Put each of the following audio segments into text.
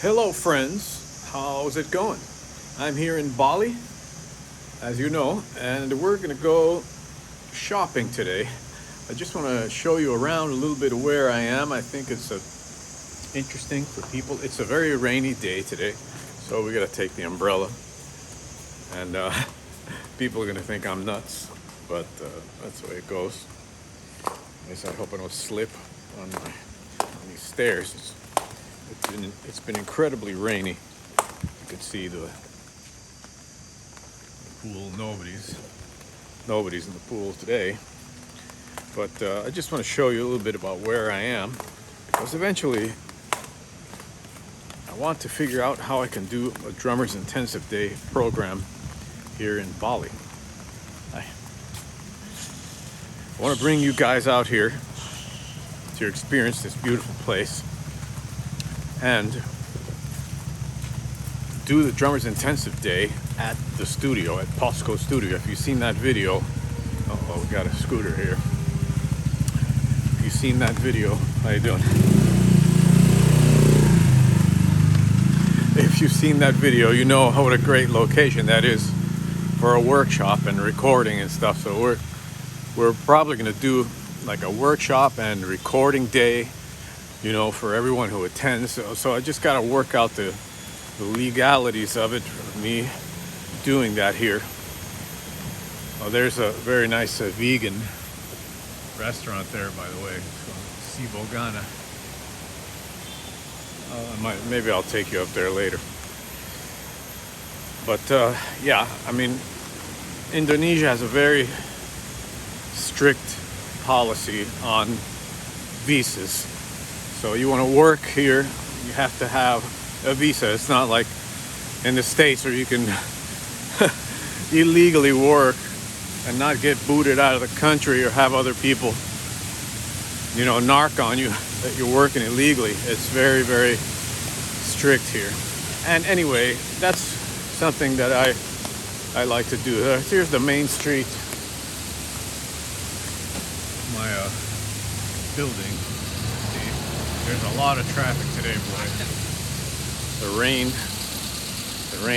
Hello, friends. How's it going? I'm here in Bali, as you know, and we're going to go shopping today. I just want to show you around a little bit of where I am. I think it's interesting for people. It's a very rainy day today, so we got to take the umbrella, and people are going to think I'm nuts, but that's the way it goes. At least I hope I don't slip on these stairs. It's been incredibly rainy. You can see the pool. Nobody's in the pool today. But I just want to show you a little bit about where I am, because eventually I want to figure out how I can do a Drummers Intensive Day program here in Bali. I want to bring you guys out here to experience this beautiful place and do the Drummers Intensive Day at the studio, at Posco Studio. If you've seen that video, we got a scooter here. If you've seen that video, how you doing? If you've seen that video, you know what a great location that is for a workshop and recording and stuff. So we're probably gonna do like a workshop and recording day, you know, for everyone who attends. So I just got to work out the legalities of it, for me doing that here. Oh, there's a very nice vegan restaurant there, by the way. It's called Sibogana. Maybe I'll take you up there later. But yeah, I mean, Indonesia has a very strict policy on visas. So you want to work here, you have to have a visa. It's not like in the States where you can illegally work and not get booted out of the country or have other people, you know, narc on you that you're working illegally. It's very, very strict here. And anyway, that's something that I like to do. Here's the main street, my building. There's a lot of traffic today, boy. The rain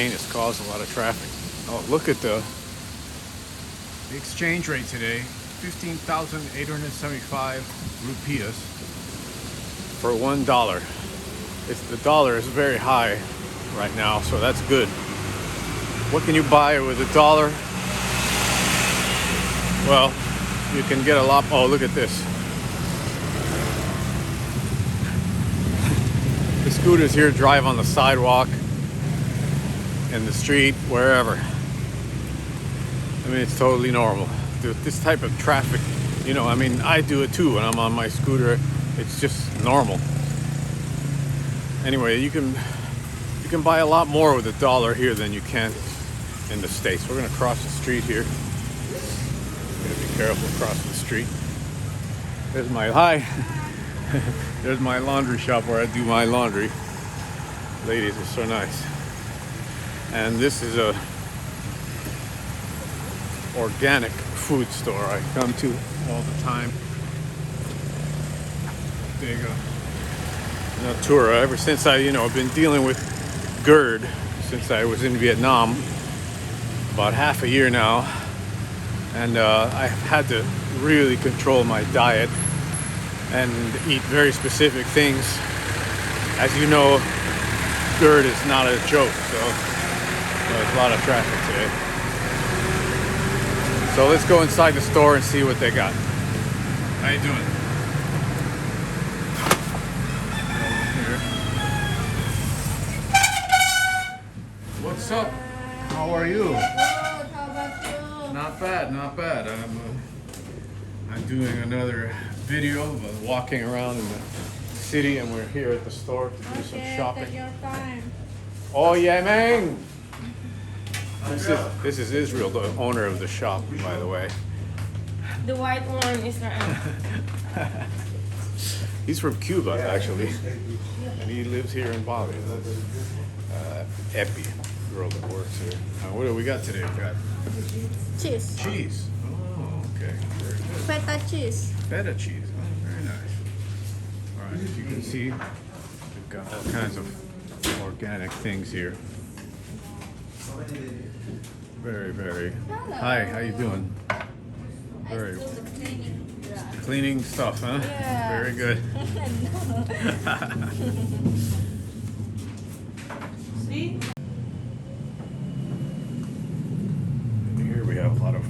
has caused a lot of traffic. Oh, look at the exchange rate today. 15,875 rupias for $1. The dollar is very high right now, so that's good. What can you buy with a dollar? Well, you can get a lot. Oh, look at this. The scooters here drive on the sidewalk, in the street, wherever. I mean, it's totally normal. This type of traffic, you know, I mean, I do it too when I'm on my scooter. It's just normal. Anyway, you can buy a lot more with a dollar here than you can in the States. We're gonna cross the street here. Gotta be careful crossing the street. There's my There's my laundry shop where I do my laundry. Ladies are so nice. And this is a organic food store I come to all the time. There you go. Natura. Ever since I've been dealing with GERD since I was in Vietnam, about half a year now, and I've had to really control my diet and eat very specific things. As you know, GERD is not a joke, so there's a lot of traffic today. So let's go inside the store and see what they got. How you doing? What's up? How are you? Good. How about you? Not bad, not bad. I'm doing another video of walking around in the city, and we're here at the store to do some shopping. Take your time. Oh yeah, man! This is Israel, the owner of the shop, by the way. The white one is right. He's from Cuba, actually, and he lives here in Bali. Epi, girl that works here. What do we got today? We got Cheese. cheese. Oh, okay. Very good. Feta cheese. Feta cheese. Oh, very nice. All right, as you can see, we've got all kinds of organic things here. Very, very. Hi, how you doing? Very cleaning stuff, huh? Yeah. Very good. See? Here we have a lot of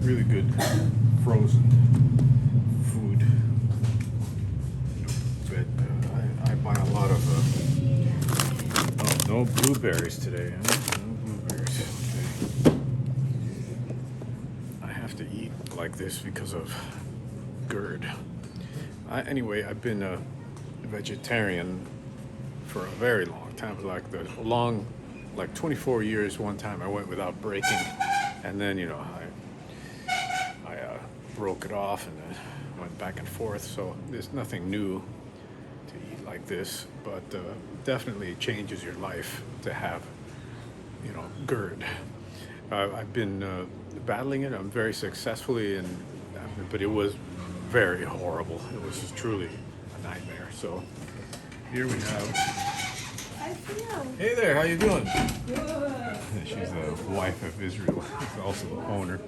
really good frozen food. But I buy a lot of. Oh, no blueberries today. Huh? No blueberries today. I have to eat like this because of GERD. Anyway, I've been a vegetarian for a very long time, like 24 years. One time I went without breaking, and then I broke it off and then went back and forth. So there's nothing new to eat like this, but definitely changes your life to have GERD. I've been battling it. I'm very successfully, but it was very horrible. It was truly a nightmare. So here we have. I feel. Hey there, how you doing? She's the wife of Israel. She's also the owner.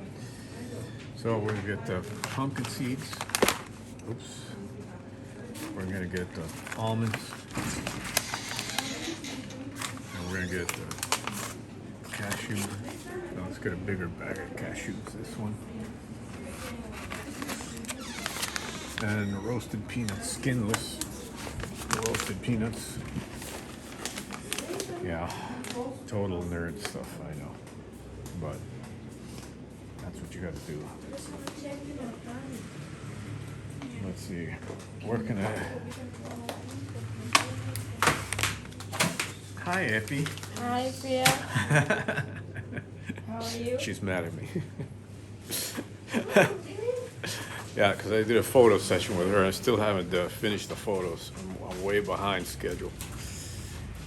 So we're gonna get the pumpkin seeds. Oops. We're gonna get the almonds. And we're gonna get the cashew. No, let's get a bigger bag of cashews. This one. And roasted peanuts, skinless roasted peanuts. Yeah, total nerd stuff, I know. But that's what you gotta do. Let's see, where can I... Hi, Effie. Hi, Fia. How are you? She's mad at me. Yeah, because I did a photo session with her. I still haven't finished the photos. I'm way behind schedule.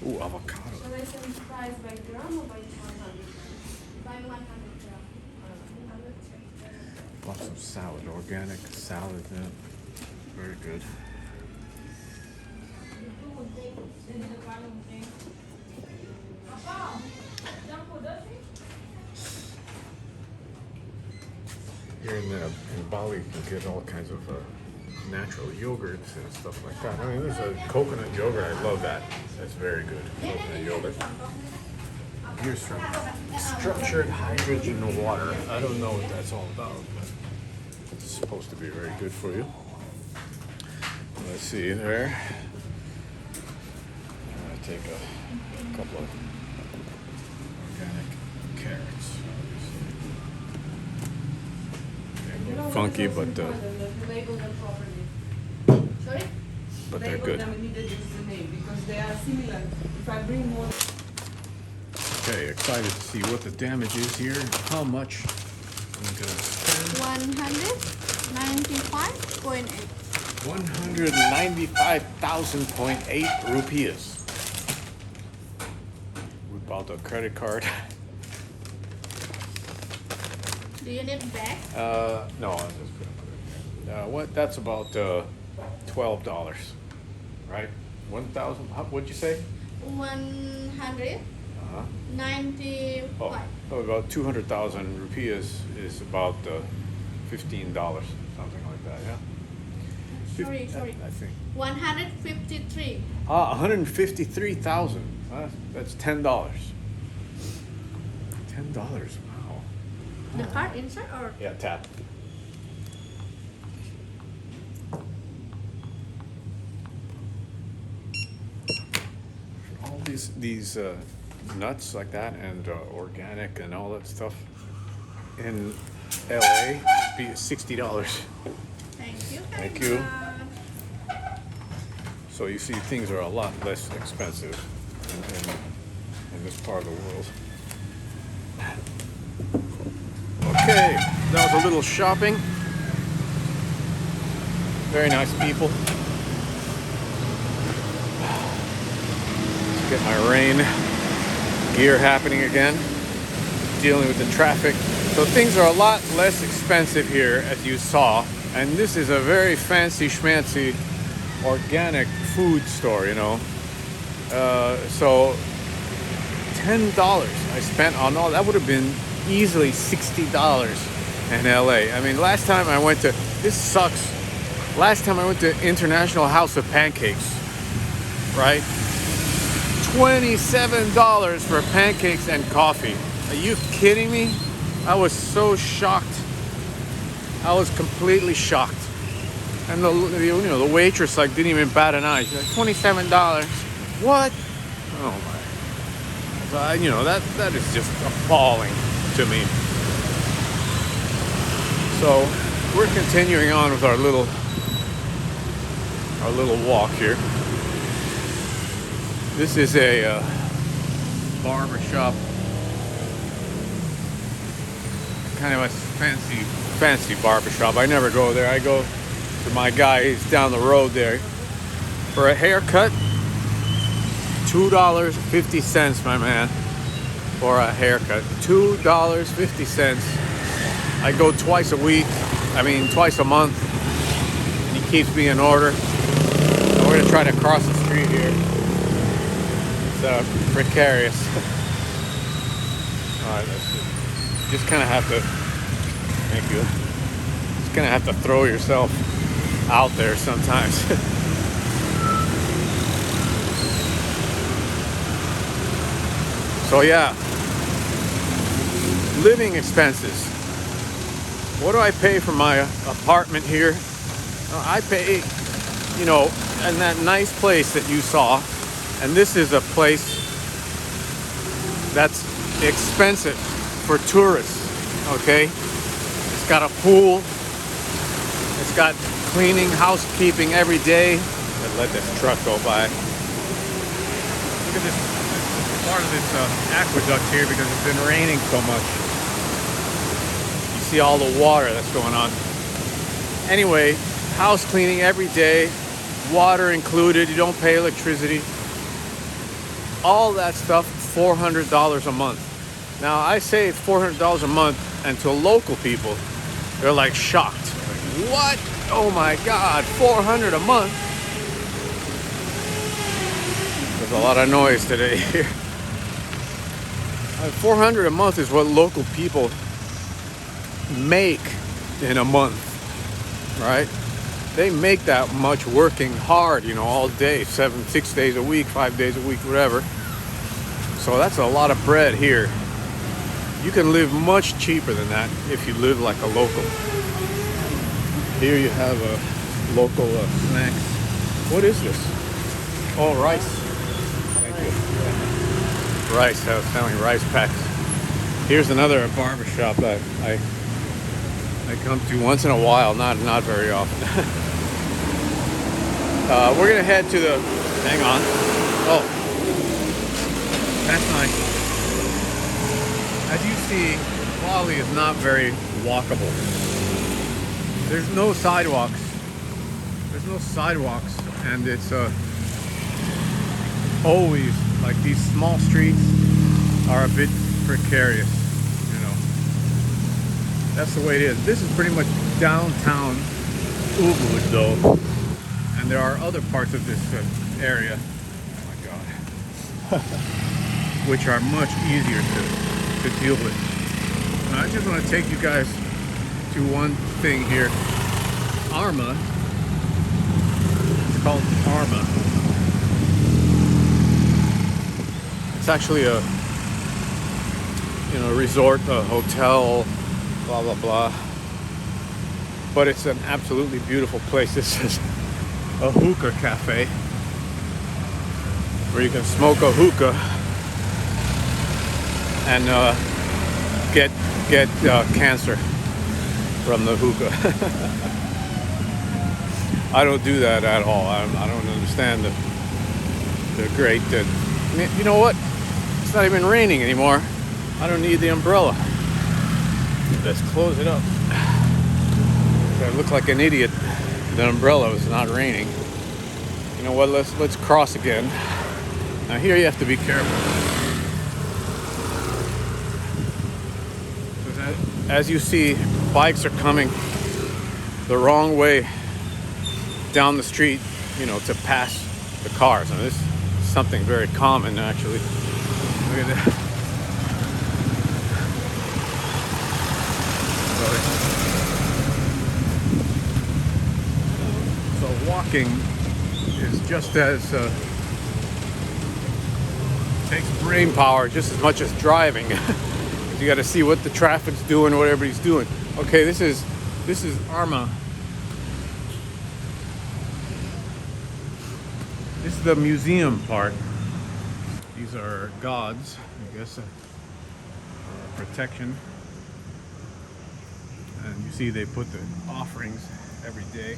Ooh, avocado. Shall I send price by gram or by 100? By 100 gram. Lots of salad, organic salad. Yeah. Very good. Here in Bali, you can get all kinds of natural yogurts and stuff like that. I mean, there's a coconut yogurt. I love that. That's very good. Coconut yogurt. Here's some structured hydrogen water. I don't know what that's all about, but it's supposed to be very good for you. Let's see there. I take a couple of organic carrots. Funky, but Label them properly. Sorry? they're good. Them needed use the name because they are similar. If I bring more. Okay, excited to see what the damage is here. How much I'm gonna spend. 195.8. 195,000.8 rupees. We bought a credit card. Do you need back? No, I'm just gonna put it there. What? That's about $12, right? 1,000. What'd you say? 195. Oh, about 200,000 rupees is about $15, something like that. Yeah. Sorry. I think. 153. 153,000. That's $10. $10. Wow. The card inside or? Yeah, tap. All these nuts like that and organic and all that stuff in LA be $60. Thank you. Thank you. So you see, things are a lot less expensive in this part of the world. Okay, that was a little shopping. Very nice people. Let's get my rain gear happening again. Dealing with the traffic. So things are a lot less expensive here, as you saw. And this is a very fancy schmancy organic food store, you know. So $10 I spent on all that would have been easily $60 in LA. I mean, last time I went to this sucks. Last time I went to International House of Pancakes, right? $27 for pancakes and coffee. Are you kidding me? I was so shocked. I was completely shocked. And the waitress like didn't even bat an eye. She's like, $27. What? Oh my. That is just appalling to me. So we're continuing on with our little walk here. This is a barber shop, kind of a fancy barber shop. I never go there. I go to my guy. He's down the road there for a haircut. $2.50, my man, for a haircut. $2.50. I go twice a month. And he keeps me in order. And we're gonna try to cross the street here. It's precarious. All right, let's see. Just kind of have to. Thank you. Just kind of have to throw yourself out there sometimes. So yeah, living expenses. What do I pay for my apartment here? I pay, in that nice place that you saw. And this is a place that's expensive for tourists, okay? It's got a pool. It's got cleaning, housekeeping every day. Let this truck go by. Look at this. Part of this aqueduct here because it's been raining so much. You see all the water that's going on. Anyway, house cleaning every day, water included, you don't pay electricity. All that stuff, $400 a month. Now I say $400 a month, and to local people, they're like shocked. Like, what? Oh my God, $400 a month? There's a lot of noise today here. $400 a month is what local people make in a month, right? They make that much working hard, all day, 6 days a week, 5 days a week, whatever. So that's a lot of bread here. You can live much cheaper than that if you live like a local. Here you have a local snacks. What is this? Oh, rice. Thank you. Rice. I was selling rice packs. Here's another barber shop that I come to once in a while, not very often. We're gonna head to the. Hang on. Oh, that's nice. As you see, Bali is not very walkable. There's no sidewalks. And it's always like these small streets are a bit precarious, That's the way it is. This is pretty much downtown Ubud though. And there are other parts of this area, oh my God, which are much easier to deal with. And I just want to take you guys to one thing here. Arma. It's called Arma. It's actually a resort, a hotel, blah blah blah. But it's an absolutely beautiful place. This is a hookah cafe where you can smoke a hookah and get cancer from the hookah. I don't do that at all. I don't understand the great. You know what? It's not even raining anymore. I don't need the umbrella. Let's close it up. I look like an idiot. The umbrella was not raining. You know what? Let's cross again. Now here you have to be careful. As you see, bikes are coming the wrong way down the street, to pass the cars. And this something very common, actually. Look at that. So walking is just as takes brain power just as much as driving. You got to see what the traffic's doing, what everybody's doing. Okay, this is Arma. This is the museum part. These are gods, I guess, protection. And you see they put the offerings every day.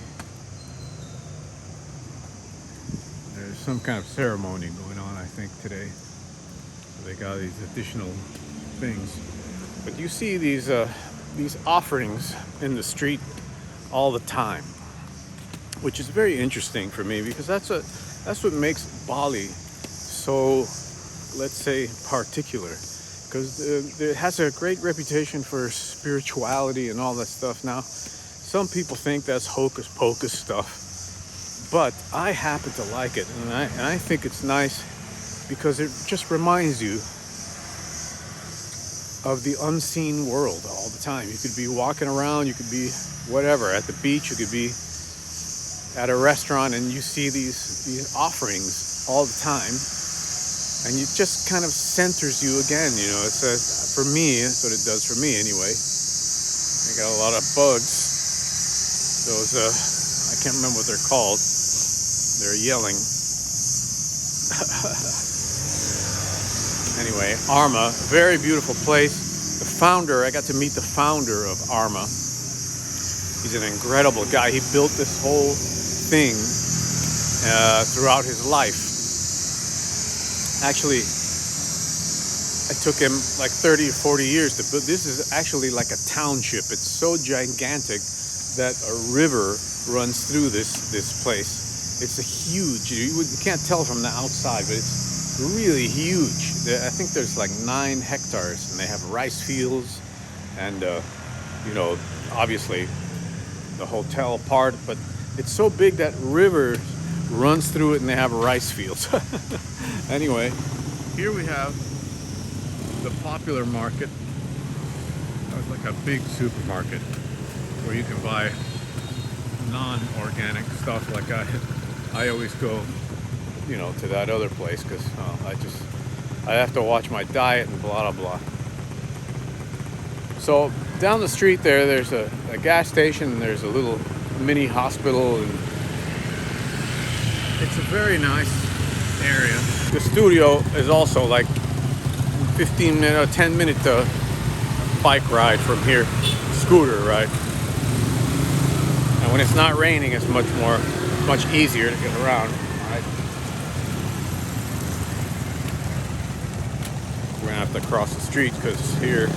There's some kind of ceremony going on, I think, today. So they got these additional things. But you see these offerings in the street all the time, which is very interesting for me because that's what makes Bali so, let's say, particular. Because it has a great reputation for spirituality and all that stuff. Now, some people think that's hocus pocus stuff, but I happen to like it, and I think it's nice because it just reminds you of the unseen world all the time. You could be walking around, you could be whatever, at the beach, you could be at a restaurant, and you see these offerings all the time, and it just kind of centers you again. You know, for me, that's what it does for me anyway. I got a lot of bugs. Those I can't remember what they're called. They're yelling. Anyway, Arma, very beautiful place. The founder, I got to meet the founder of Arma. He's an incredible guy. He built this whole thing throughout his life. Actually, it took him like 30 or 40 years to build. This is actually like a township. It's so gigantic that a river runs through this place. It's a huge, you can't tell from the outside, but it's really huge. I think there's like 9 hectares, and they have rice fields and, obviously the hotel part, but it's so big that river runs through it, and they have rice fields. Anyway, here we have the popular market. It's like a big supermarket where you can buy non-organic stuff. Like I always go, to that other place because I have to watch my diet and blah, blah, blah. So down the street there's a gas station, and there's a little mini hospital, and it's a very nice area. The studio is also like 10-minute bike ride from here, scooter ride. And when it's not raining, it's much easier to get around. Right? We're gonna have to cross the street because here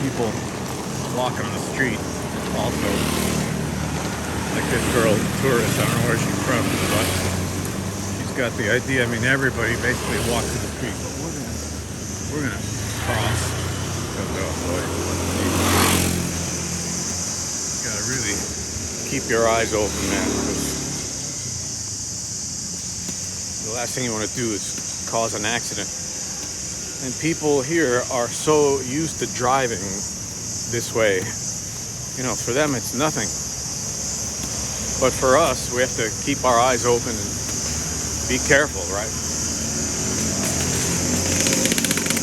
people walking on the street also. Like this girl, tourist, I don't know where she's from, but she's got the idea. I mean, everybody basically walks in the street, but we're gonna cross. Oh boy. You gotta really keep your eyes open, man, because the last thing you want to do is cause an accident. And people here are so used to driving this way. For them it's nothing. But for us, we have to keep our eyes open and be careful, right?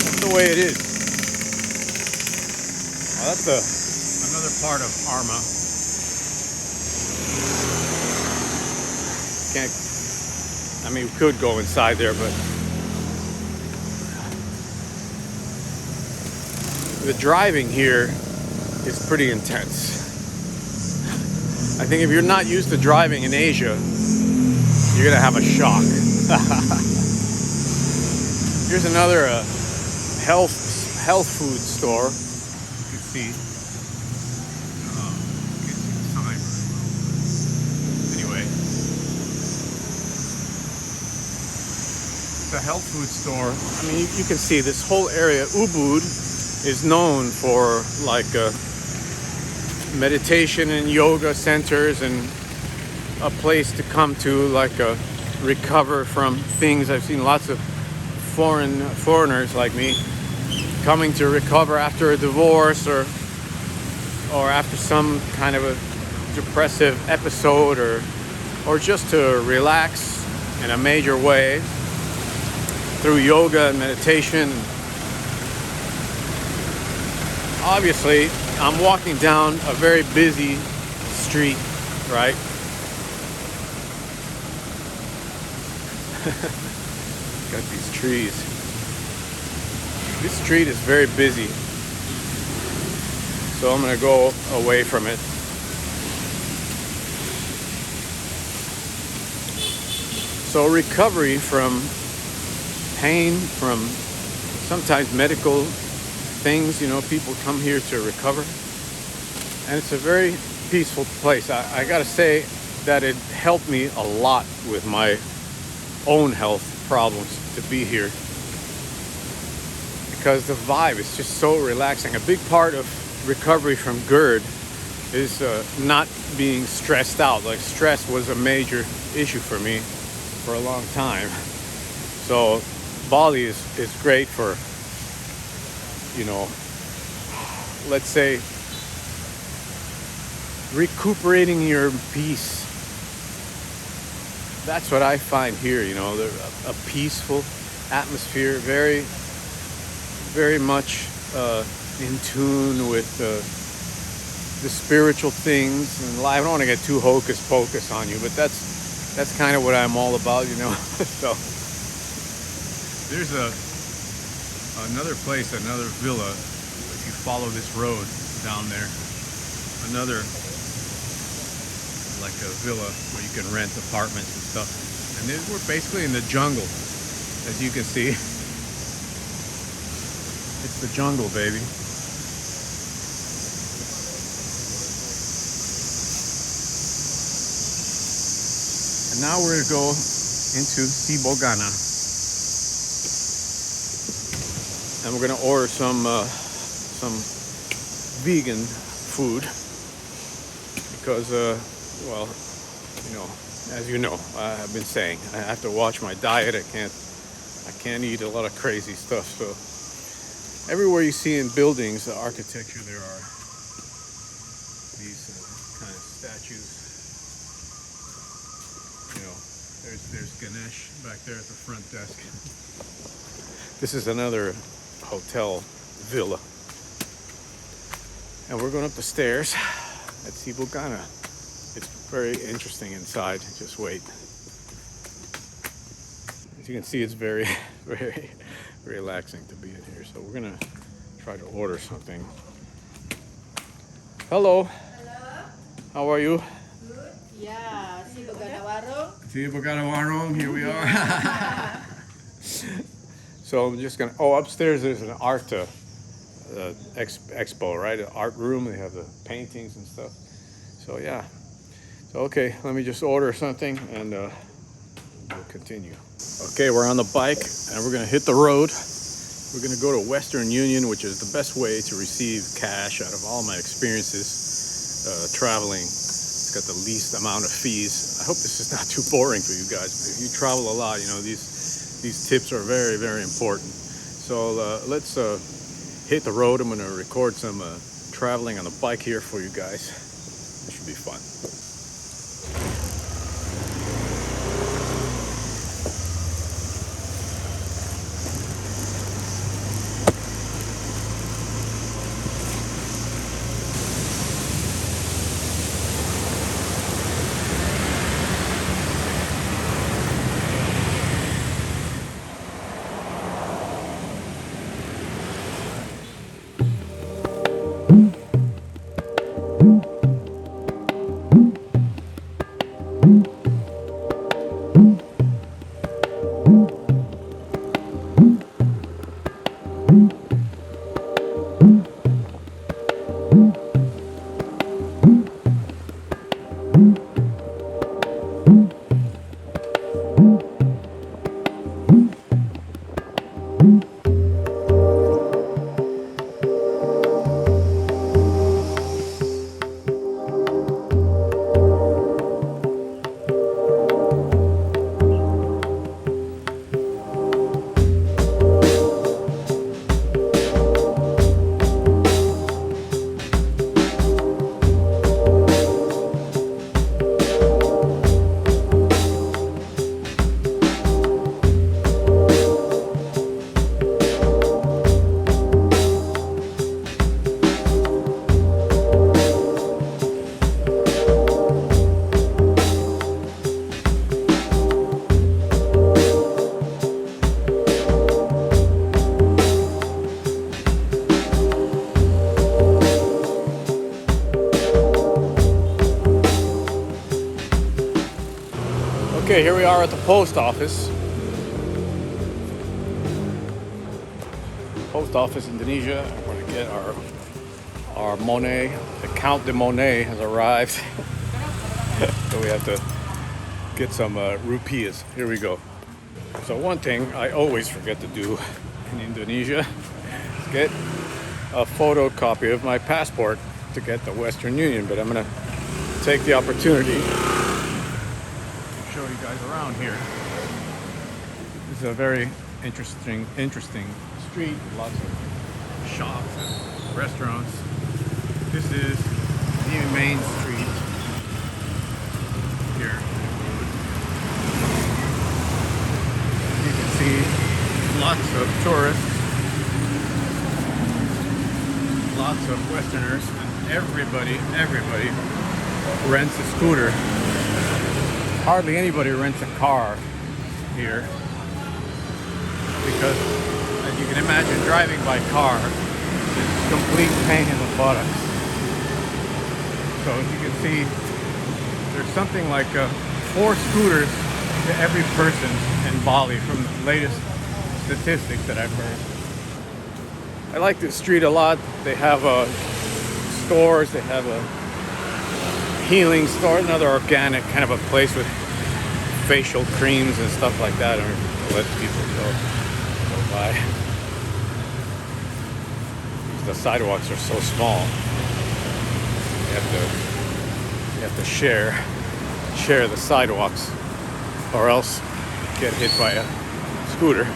That's the way it is. Well, that's another part of Arma. We could go inside there, but the driving here is pretty intense. I think if you're not used to driving in Asia, you're gonna have a shock. Here's another health food store. You can see. Anyway, it's a health food store. I mean, you can see this whole area. Ubud is known for like meditation and yoga centers and a place to come to, like recover from things. I've seen lots of foreigners like me coming to recover after a divorce or after some kind of a depressive episode or just to relax in a major way through yoga and meditation. Obviously, I'm walking down a very busy street, right? Got these trees. This street is very busy, so I'm gonna go away from it. So recovery from pain, from sometimes medical things, you know, people come here to recover, and it's a very peaceful place. I gotta say that it helped me a lot with my own health problems to be here, because the vibe is just so relaxing. A big part of recovery from GERD is not being stressed out. Like, stress was a major issue for me for a long time. So Bali is great for, you know, let's say recuperating your peace. That's what I find here, you know, a peaceful atmosphere, very, very much in tune with the spiritual things and life. I don't want to get too hocus pocus on you, but that's kind of what I'm all about, you know. So there's another place, another villa. If you follow this road down there, another like a villa where you can rent apartments and stuff. And then we're basically in the jungle, as you can see. It's the jungle, baby. And now we're gonna go into Sibogana, and we're gonna order some vegan food because well, you know, as you know, I've been saying I have to watch my diet. I can't eat a lot of crazy stuff. So everywhere you see in buildings, the architecture, there are these kind of statues. You know, there's Ganesh back there at the front desk. This is another hotel villa, and we're going up the stairs at Sibogana. It's very interesting inside. Just wait. As you can see, it's very, very relaxing to be in here. So we're gonna try to order something. Hello. Hello. How are you? Good. Yeah. Sibogana Warung. Sibogana Warung. Here we are. So I'm just gonna. Oh, upstairs there's an art expo, right? An art room. They have the paintings and stuff. So yeah. So okay, let me just order something and we'll continue. Okay, we're on the bike and we're gonna hit the road. We're gonna go to Western Union, which is the best way to receive cash out of all my experiences traveling. It's got the least amount of fees. I hope this is not too boring for you guys, but if you travel a lot, you know, these tips are very, very important. So let's hit the road. I'm gonna record some traveling on the bike here for you guys. It should be fun. Okay, here we are at the post office. Post office, Indonesia. We're gonna get our Monet. The Count de Monet has arrived. So we have to get some rupiahs. Here we go. So one thing I always forget to do in Indonesia is get a photocopy of my passport to get the Western Union, but I'm gonna take the opportunity to show you guys around here. This is a very interesting street, lots of shops and restaurants. This is the main street here. You can see lots of tourists, lots of Westerners, and everybody rents a scooter. Hardly anybody rents a car here because, as you can imagine, driving by car is a complete pain in the buttocks. So as you can see, there's something like 4 scooters to every person in Bali from the latest statistics that I've heard. I like this street a lot. They have stores, they have a healing store, another organic kind of a place with facial creams and stuff like that, or let people go by. The sidewalks are so small. You have to share the sidewalks, or else get hit by a scooter.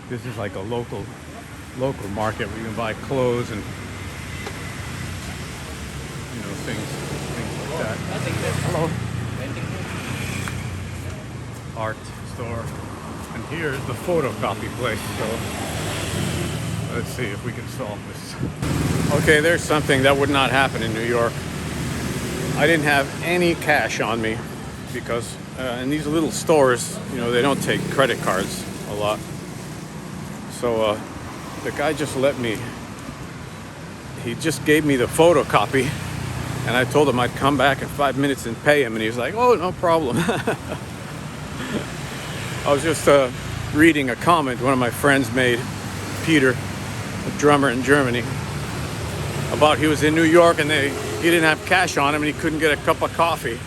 This is like a local market where you can buy clothes and things like that. Hello. Art store. And here's the photocopy place. So let's see if we can solve this. Okay, there's something that would not happen in New York. I didn't have any cash on me because in these little stores, they don't take credit cards a lot. So the guy just he just gave me the photocopy, and I told him I'd come back in 5 minutes and pay him, and he was like, oh, no problem. I was just reading a comment one of my friends made, Peter, a drummer in Germany, about he was in New York and he didn't have cash on him and he couldn't get a cup of coffee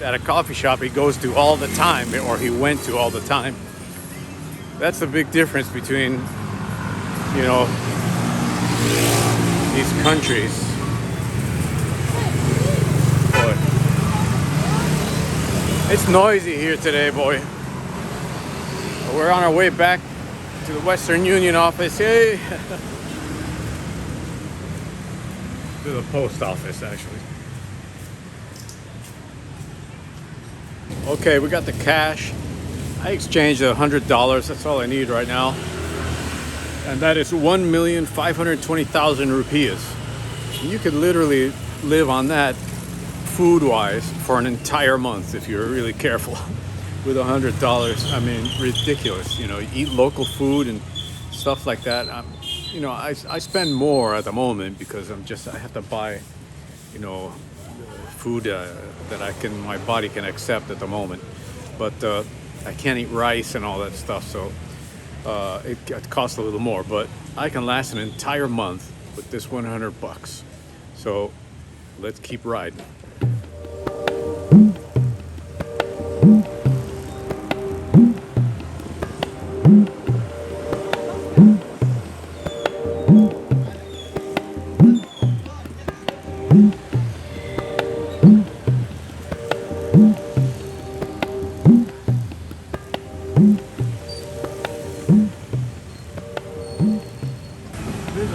at a coffee shop he goes to all the time, or he went to all the time. That's the big difference between, these countries. Boy. It's noisy here today, boy. We're on our way back to the Western Union office. Hey! To the post office, actually. Okay, we got the cash. I exchanged $100. That's all I need right now. And that is 1,520,000 rupiahs. You could literally live on that food-wise for an entire month if you're really careful. With $100, I mean, ridiculous. You eat local food and stuff like that. I spend more at the moment because I have to buy, food that my body can accept at the moment. But I can't eat rice and all that stuff, so it costs a little more. But I can last an entire month with this $100. So let's keep riding.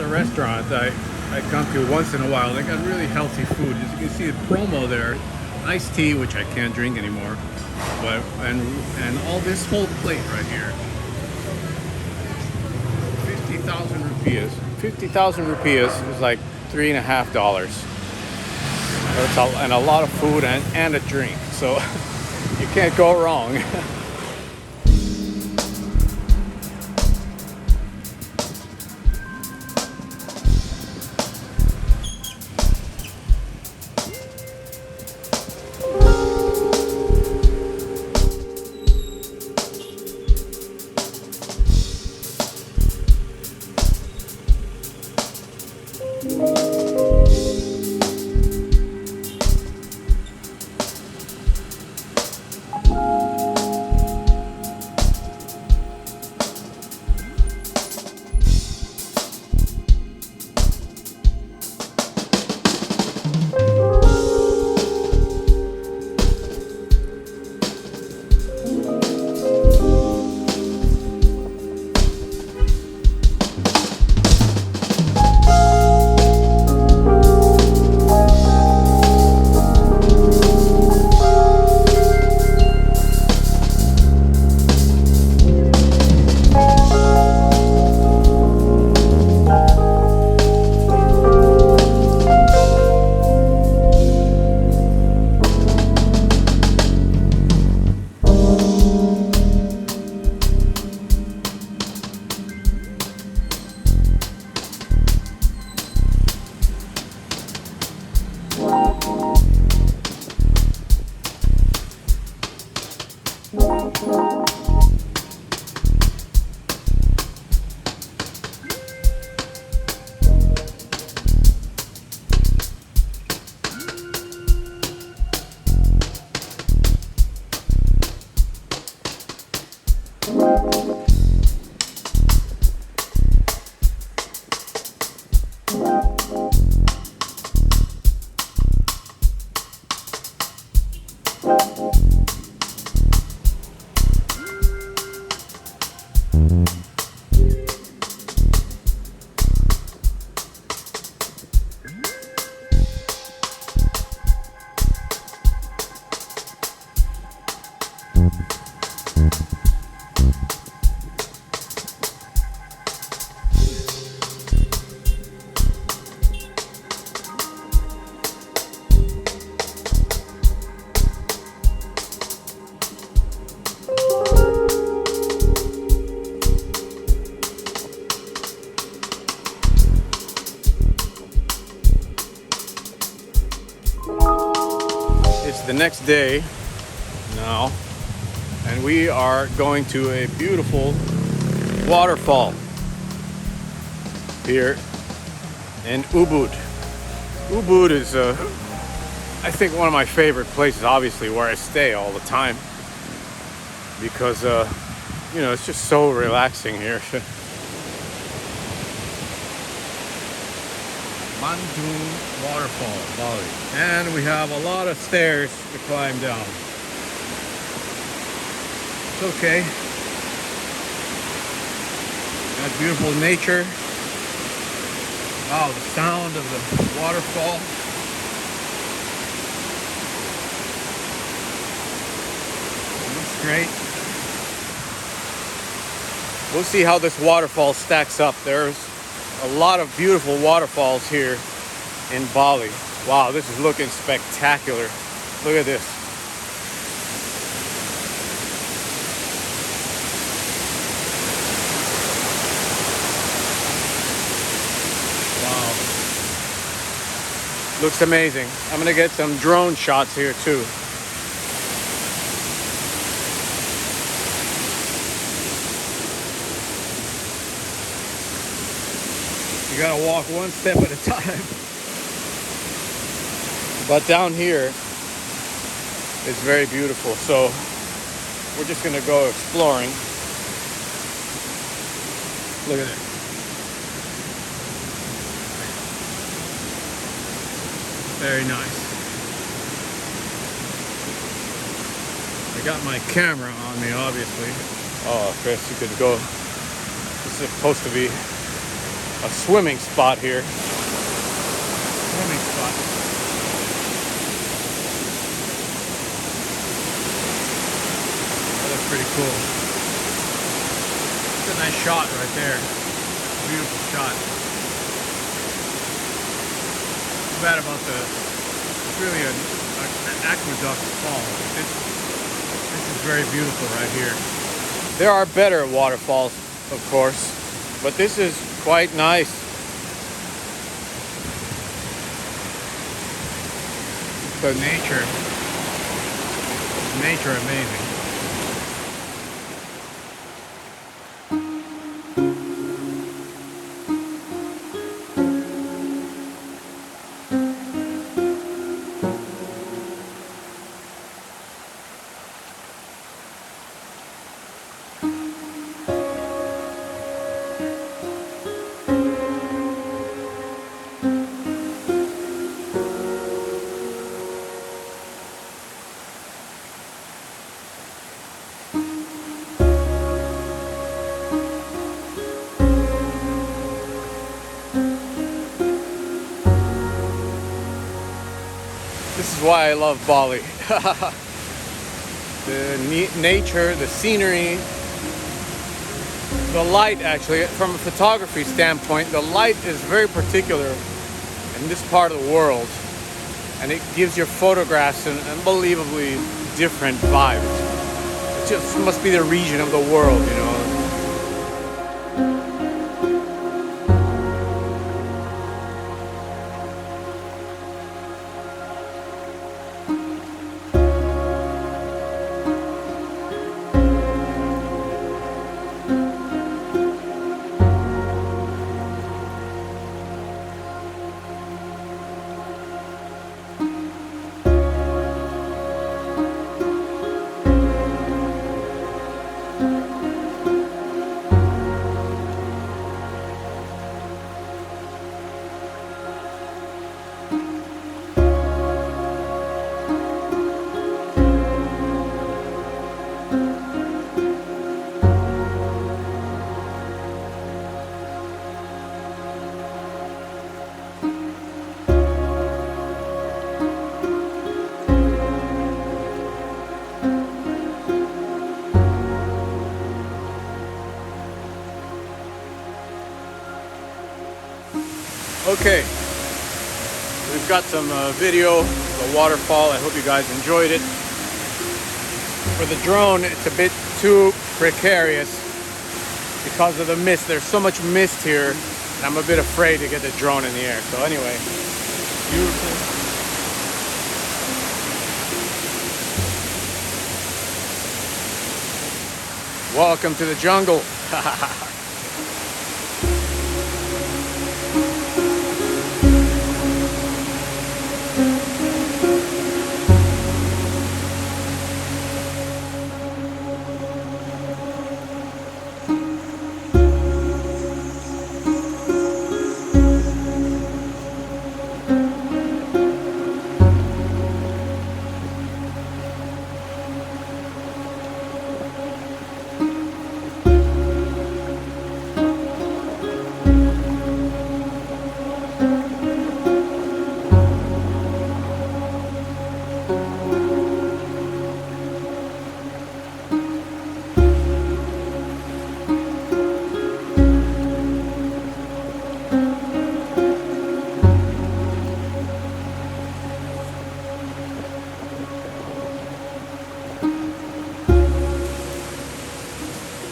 Restaurant I come to once in a while. They got really healthy food. As you can see, the promo there, iced tea, which I can't drink anymore, but and all this whole plate right here, 50,000 rupiahs. 50,000 rupiahs is like $3.50. And a lot of food and a drink, so you can't go wrong. It's the next day now, and we are going to a beautiful waterfall here in Ubud. Ubud is, I think, one of my favorite places, obviously, where I stay all the time, because, you know, it's just so relaxing here. Bandung Waterfall, Bali. And we have a lot of stairs to climb down. It's okay. Got beautiful nature. Wow, the sound of the waterfall. Looks great. We'll see how this waterfall stacks up. There's a lot of beautiful waterfalls here in Bali. Wow, this is looking spectacular. Look at this. Wow. Looks amazing. I'm gonna get some drone shots here too. You gotta walk one step at a time. But down here is very beautiful. So we're just gonna go exploring. Look at it. Very nice. I got my camera on me, obviously. Oh, Chris, you could go. This is supposed to be a swimming spot here. Swimming spot. That looks pretty cool. It's a nice shot right there. Beautiful shot. Too bad about it's really an aqueduct fall. This is very beautiful right here. There are better waterfalls, of course, but this is quite nice. The nature amazing. This is why I love Bali. The nature, the scenery, the light. Actually, from a photography standpoint, the light is very particular in this part of the world, and it gives your photographs an unbelievably different vibe. It just must be the region of the world, you know. Okay, we've got some video of the waterfall. I hope you guys enjoyed it. For the drone, it's a bit too precarious because of the mist. There's so much mist here, and I'm a bit afraid to get the drone in the air. So anyway, beautiful. Welcome to the jungle.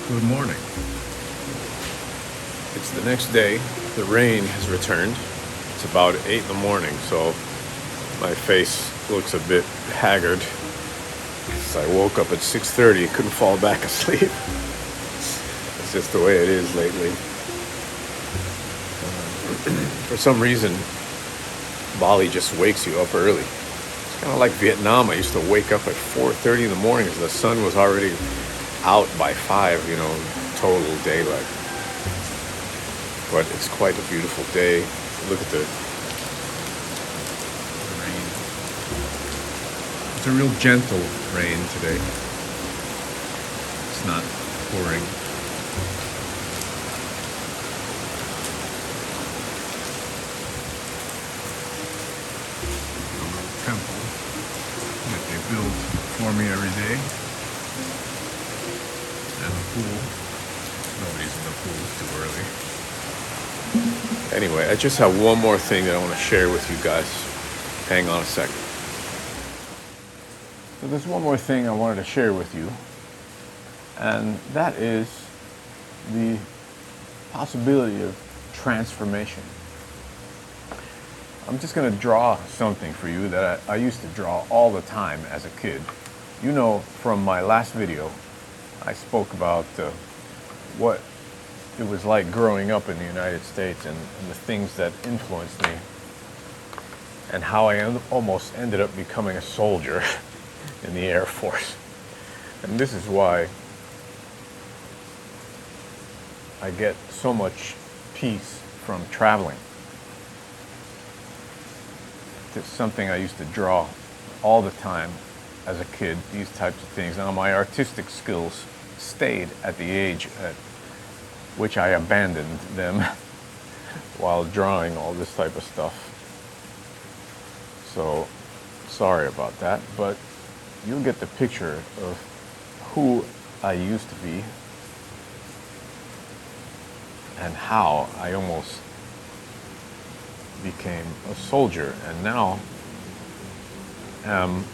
Good morning. It's the next day. The rain has returned. It's about 8 in the morning, so my face looks a bit haggard. So I woke up at 6:30 and couldn't fall back asleep. It's just the way it is lately. For some reason, Bali just wakes you up early. It's kind of like Vietnam. I used to wake up at 4:30 in the morning because the sun was already out by 5, total daylight. But it's quite a beautiful day. Look at the rain. It's a real gentle rain today. It's not pouring. A little temple that they build for me every day. And the pool. Nobody's in the pool, it's too early. Anyway, I just have one more thing that I want to share with you guys. Hang on a second. So there's one more thing I wanted to share with you, and that is the possibility of transformation. I'm just going to draw something for you that I used to draw all the time as a kid. From my last video, I spoke about what it was like growing up in the United States and the things that influenced me, and how I almost ended up becoming a soldier in the Air Force. And this is why I get so much peace from traveling. It's something I used to draw all the time as a kid, these types of things. Now my artistic skills stayed at the age at which I abandoned them while drawing all this type of stuff. So sorry about that, but you'll get the picture of who I used to be and how I almost became a soldier, and now am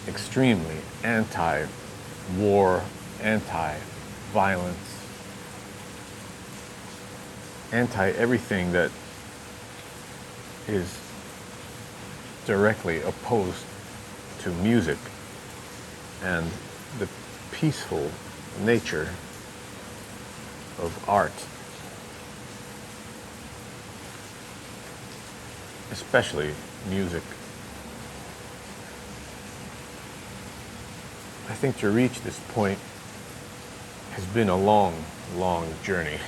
extremely anti-war, anti-violence, anti-everything that is directly opposed to music and the peaceful nature of art, especially music. I think to reach this point has been a long, long journey.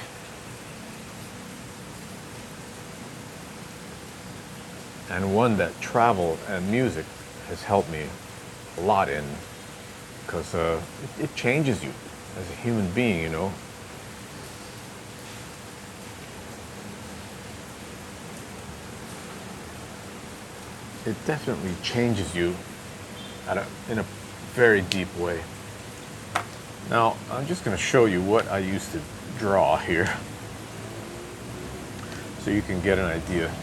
And one that travel and music has helped me a lot in, because it changes you as a human being, It definitely changes you in a very deep way. Now, I'm just going to show you what I used to draw here, so you can get an idea.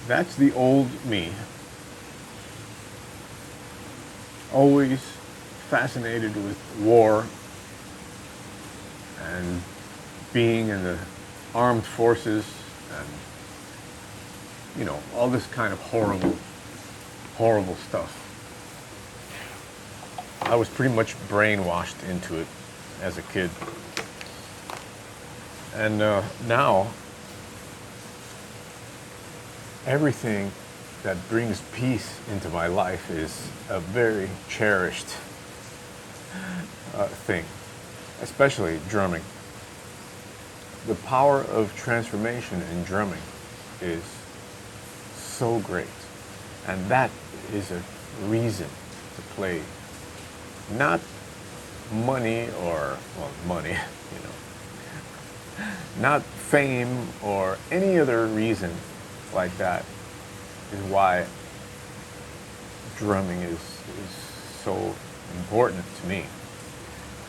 That's the old me. Always fascinated with war and being in the armed forces and you know, all this kind of horrible stuff. I was pretty much brainwashed into it as a kid. And now, everything that brings peace into my life is a very cherished thing, especially drumming. The power of transformation in drumming is so great, and that is a reason to play. Not money or, well, money, you know, not fame or any other reason like that is why drumming is so important to me.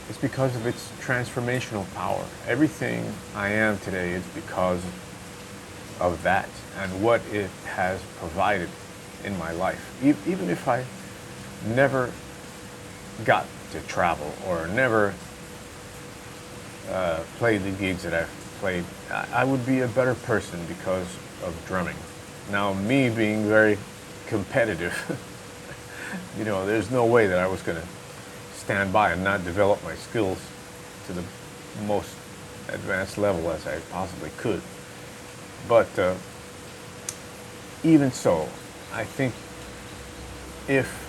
It's because of its transformational power. Everything I am today is because of that and what it has provided in my life. Even if I never got to travel or never played the gigs that I've played, I would be a better person because of drumming. Now, me being very competitive, you know, there's no way that I was going to stand by and not develop my skills to the most advanced level as I possibly could. But even so, I think if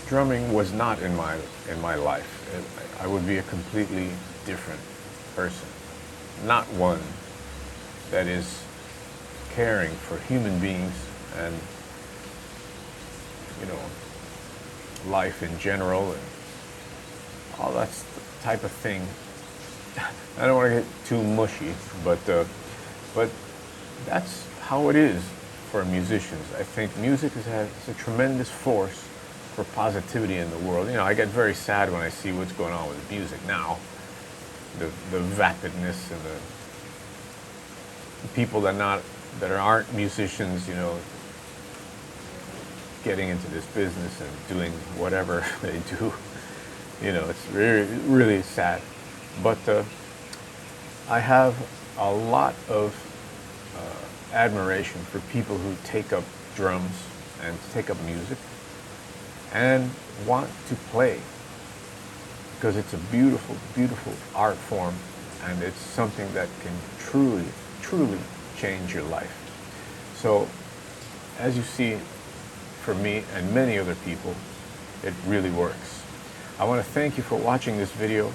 drumming was not in my life, I would be a completely different person. Not one that is caring for human beings and, you know, life in general and all that type of thing. I don't want to get too mushy, but that's how it is for musicians. I think music is a tremendous force for positivity in the world. You know, I get very sad when I see what's going on with music now. The vapidness and the people that aren't musicians, you know, getting into this business and doing whatever they do. You know, it's really, really sad. But I have a lot of admiration for people who take up drums and take up music and want to play, because it's a beautiful, beautiful art form, and it's something that can truly, truly change your life. So, as you see, for me and many other people, it really works. I want to thank you for watching this video,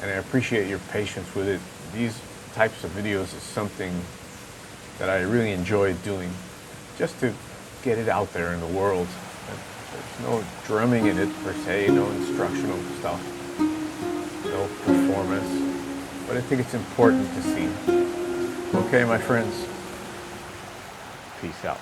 and I appreciate your patience with it. These types of videos is something that I really enjoy doing, just to get it out there in the world. There's no drumming in it per se, no instructional stuff, no performance, but I think it's important to see. Okay, my friends, peace out.